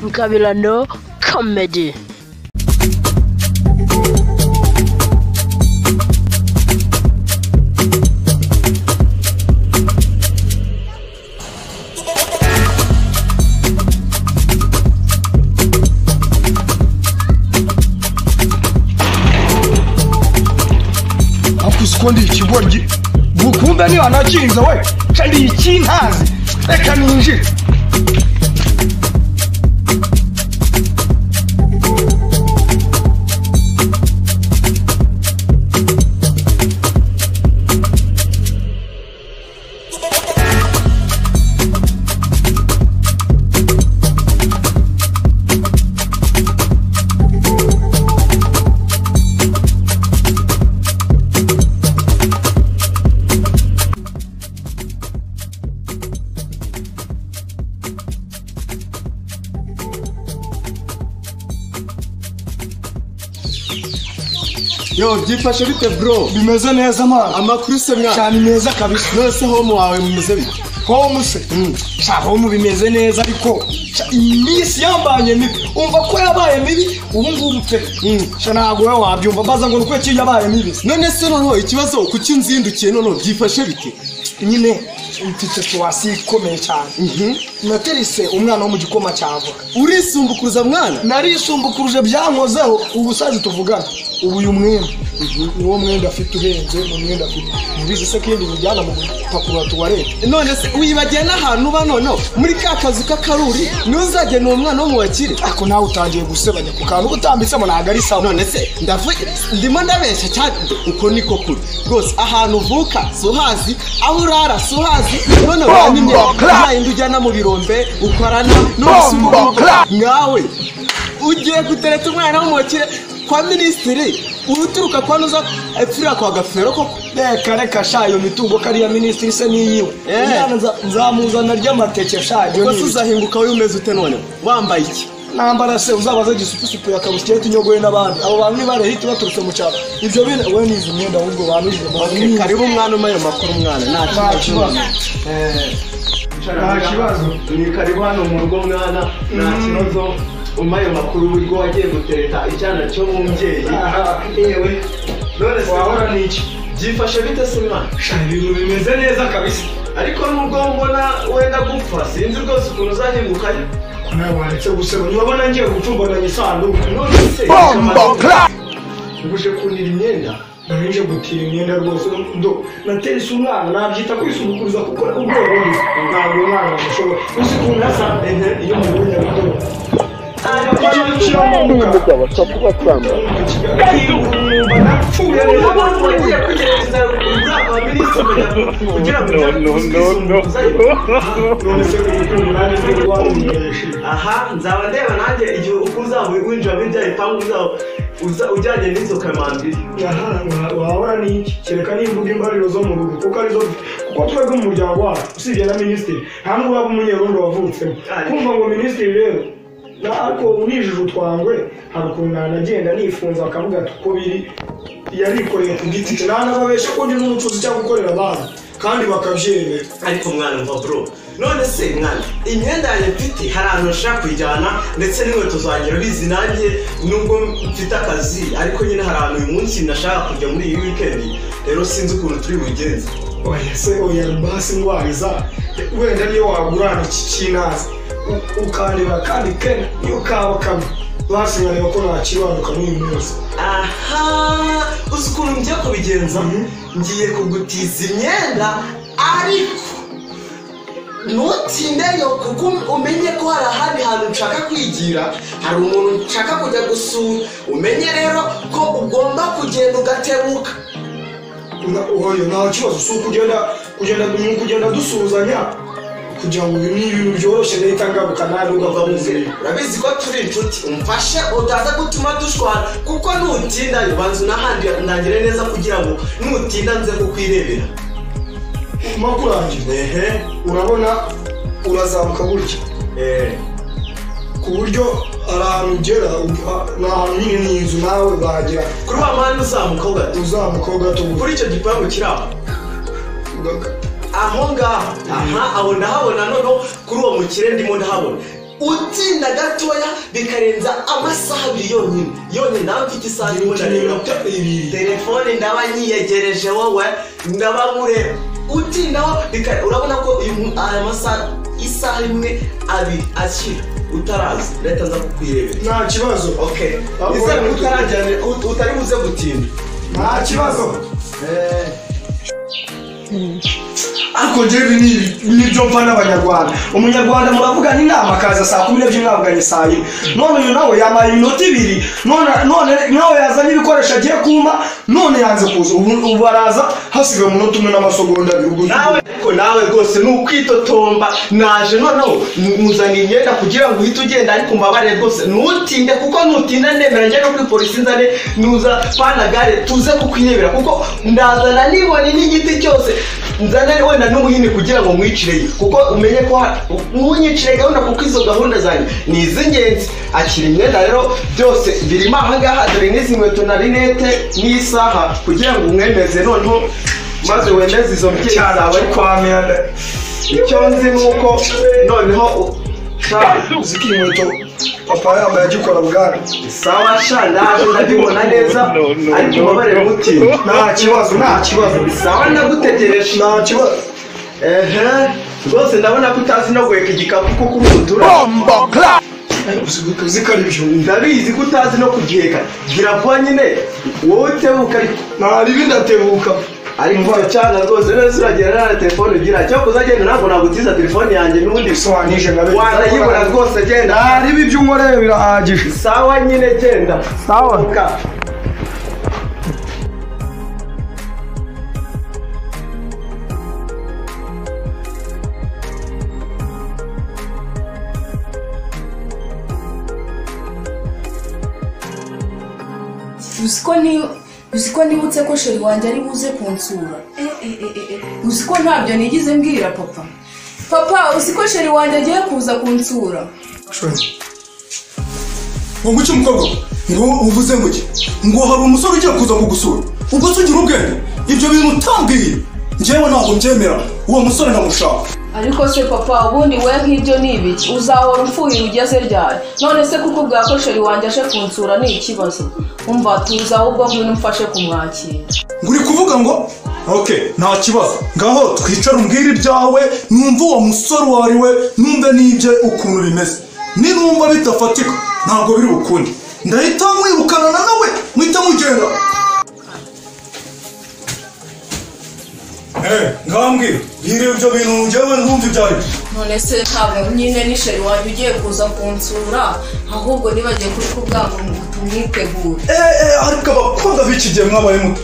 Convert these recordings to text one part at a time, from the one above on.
Nkabirano Comedy. Akuskondi ikigoryi bukumbe ni anakinza we kandi ikintazi reka ninjire Yo, byifashe bite bro? Bimeze neza man. Amakuru se mwana. Cyane meza kabisa. Nose home wawe mumeze bite? Home se. Home bimeze neza ariko imisi yambanye mibi. Umva ko yabaye mibi ubu ngubu pe. Ntago we wabyumva baza ngo nuko yabaye mibi. None se noneho ikibazo kuki nzindukiye none byifashe bite? Nyine intitete wasikomeye cyane. Naterise umwana wo mu gikoma cyavoka. Urisumbukuruza mwana? Narisumbukuruje byankozeho ubusazi tuvugana. Ubu uyu mwenda niwo mwenda afite urenze mu mwenda afite. Mubizi se kindi bijyana mu papuro tuwarete. None se uyibagiye n'ahantu uba noneho muri ka kazi k'akaruri ntuzajye n'umwana wo mu bakire. Ako nawe utangiye gusebanya ku kantu utambitsemo ntago ari sawa. None se ndimo ndabeshya cyane uko niko kuri rwose ahantu uvuka suhazi aho urara suhazi none wanyimye yindi ujyana mu birombe ukorana nkawe ugiye gutereta umwana wo mu bakire kwa minisitiri uruturuka kwa nuza epfira kwa gafero koko reka shayo mitungo kariya minisitiri se niyiwe nzamuzana ry'amateke shayo ko uzahinguka we umeze ute none wambaye iki nambara se uzabaza gisupusupu ya kabusiketi nyogoye n'abandi abo bantu bare hiti baturutse mu cyaro ibyo bine we nizi imyenda ahubwo banuje mu karibu umwana umaye makuru umwana nta kibazo nta kibazo ni karibu hano mu rugo mwana nta kibazo umaye makuru w'urwo wagiye gutereta icyana cyo mu mbyeyi yewe none se wahora n'iki byifashe bite se mwana ibintu bimeze neza kabisa ariko nubwo mbona wenda gupfa sinzi rwose ukuntu uzahingukayo nawe waretse guseba urabona ngiye gucumbana isanduku none se ubuje kunira imyenda nje gutira imyenda rwose naterese umwana nabyita kwisumbukuruza kuko ubwoba ntabwo umwana ashobora uzi ukuntu asa iyo mubonye abikora aha nzaba ndeba nanjye igihe uko uzaba winjira muri bya bipangu ujyanye n'izo kamambiri wahora n'iki kereka n'imbuga imbariro zo mu rugo kuko arizo kuko twebwe mu muryango wacu usibye na minisitiri nta n'ubwo waba umunyerondo wavutsemo kumva ngo minisitiri rero ariko unijije utwangwe hari ukuntu nanagenda nifunza bakavuga ati uko biri yarikoreye ku giti cye nta n'ababesha ko ndi n'umucuzi cyangwa gukorera abantu kandi bakabyemera ariko mwana mva bro none se mwana imyenda yanjye mfite hari ahantu nshaka kuyijyana ndetse n'inkweto zanjye urabizi nanjye nubwo mfite akazi ariko nyine hari ahantu uyu munsi nashaka kujya muri iyi weekend rero sinzi ukuntu turi bugenze oya se oya mbasi ndwariza wenda niyo wagurana iki kinazi ukandeba kandi kene niyo kaba kabi basinyaniye ko nakibanuka n'uyu munsi aha uzi ukuntu ngiye kubigenza ngiye kugutiza imyenda ariko ntutindeyo kuko umenye ko hari ahandi hantu nshaka kwigira hari umuntu nshaka kujya gusura umenye rero ko ugomba kugenda ugatebuka oya nta kibazo si kugenda dusuhuzanya kugira ngo ibintu byoroshye leta ngaruka nawe ugava mu nzira urabizi ko turi inshuti umfashe utaza gutuma dushwana kuko nutinda ubanza unahandi ndangire neza kugira ngo nutinda nze kukwirebera makurangira urabona urazamuka gutya ku buryo ahantu ugera ni ahantu nyine n'inzu nawe bahagera kuri wa mpande uzamukaho gato kuri icyo gipangu kiri aho aho ngaho aha aho ndahabona noneho kuri uwo mukire ndimo ndahabona utinda gatoya bikarenza amasaha 2 yonyine nawe mfite isaha telefone ndaba nyiyegereje wowe ndaba mureba utindaho urabona ko aya masaha isaha imwe abiri akira utaraza leta nza kukwirebera nta kibazo. okay izere mutarajyane utari buze gutinda nta kibazo. Ariko jewe nibyo mva n'abanyarwanda. Umunyarwanda muravugana inama akaza saa 12 mwavuganye saa 1. None uyu nawe yamaye iminota 2. None nawe yazanye ibikoresho agiye kuma none yanze kuza. Ubu baraza hasigaye umunota 1 n'amasegonda 2. Nawe rwose nukwitotomba naje noneho muzaniye imyenda kugira ngo uhite ugenda ariko mbabare rwose nutinde kuko nutinda nemera njye no kuri polisi nzane nuza pana gare tuze kukwirebera kuko ndazana nibone n'igiti cyose nzane wenda n'umuhini kugira ngo mwicire kuko umenye ko munyicire gahunda kuko izo gahunda zanyu ni izingenzi akira imyenda rero byose birimo aha ngaha dore n'izi nkweto na rinete n'isaha kugira ngo umwemeze noneho maze wendeze izo mbyezi zawe ari kwamira icyo nzi nuko noneho ziki inkweto papa yambaye agikora bwana sawa sha ndaje ndabibona neza ariko mubabare mutima nta kibazo sawa ndagutegereje nta kibazo rwose ndabona ko utazi no guheka igikapu kuko uri umutura zikaribyo ndabizi ko utazi no kugiheka gira vuba nyine wowe utebuka ariko nta ibindi atebuka ariko cyane rwose neza uragera na telefone ugira cyo kuzagenda ntabwo nagutiza telefone yanjye n'ubundi bisobanije ngabe wanayibona rwose genda ari ibyo unkoreye birahagije sawa nyine genda sawa Uziko nibutse ko sheri wanjye ari buze kunsura. Uziko ntabyo nigize mbwira papa uziko sheri wanjye agiye kuza kunsura. Ngo cyo mukobwa ngo uvuze ngo ngo hari umusore ugiye kuza kugusura ubwo tugira ubwenge ibyo bintu utambwiye njyewe ntabwo mbyemera uwo musore ndamushaka. Ariko se papa ubundi we nk'ibyo nibiki uzahora umfuhira ugeze ryari none se kuko bwa ko sheri wanjye aje kunsura ni ikibazo umva tuza ahubwo ngwino umfashe kumwakira. Nguri kuvuga ngo okay nta kibazo ngaho twicara umbwira ibyawe numva uwo musore wari we numve n'ibye ukuntu bimeze ninumva bitafatika ntabwo biri bukundi ndahita mwirukana nawe mwita mugenda. Ngambwira bire ibyo bintu njyewe ntumva ibyari none se ntabwo nyine ni sheri wanjye ugiye kuza kunsura ahubwo nibagiye kuri kubwango ngo tumwitegure. Ariko abakobwa b'iki gihe mwabaye muto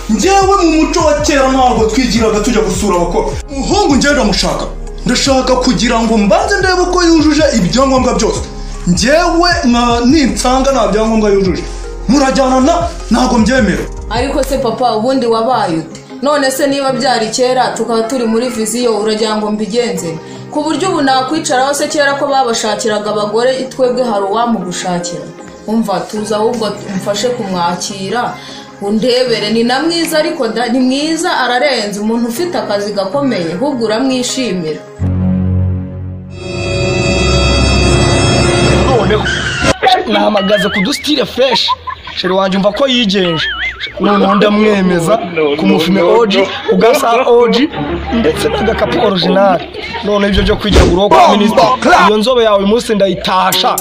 njyewe mu muco wa kera ntabwo twigiraga tujya gusura abakobwa. Umuhungu njyewe ndamushaka ndashaka kugira ngo mbanze ndebe uko yujuje ibyangombwa byose njyewe ninsanga nta byangombwa yujuje murajyana ntabwo mbyemera. Ariko se papa ubundi wabaye ute none se niba byari kera tukaba turi muri viziyo uragira ngo mbigenze ku buryo ubu nakwicaraho se kera ko babashakiraga abagore twebwe hari uwamugushakira umva tuza ahubwo umfashe kumwakira undebere ni na mwiza ariko ni mwiza ararenze umuntu ufite akazi gakomeye ahubwo uramwishimira. nahamagaze kudustire fresh sheri wanje umva ko yigenje none ndamwemeza kumufime OG ugasa OG ndetse n'agakapu original none ibyo byo kwigira guroka minister iyo nzobe yawe umunsi ndayitasha.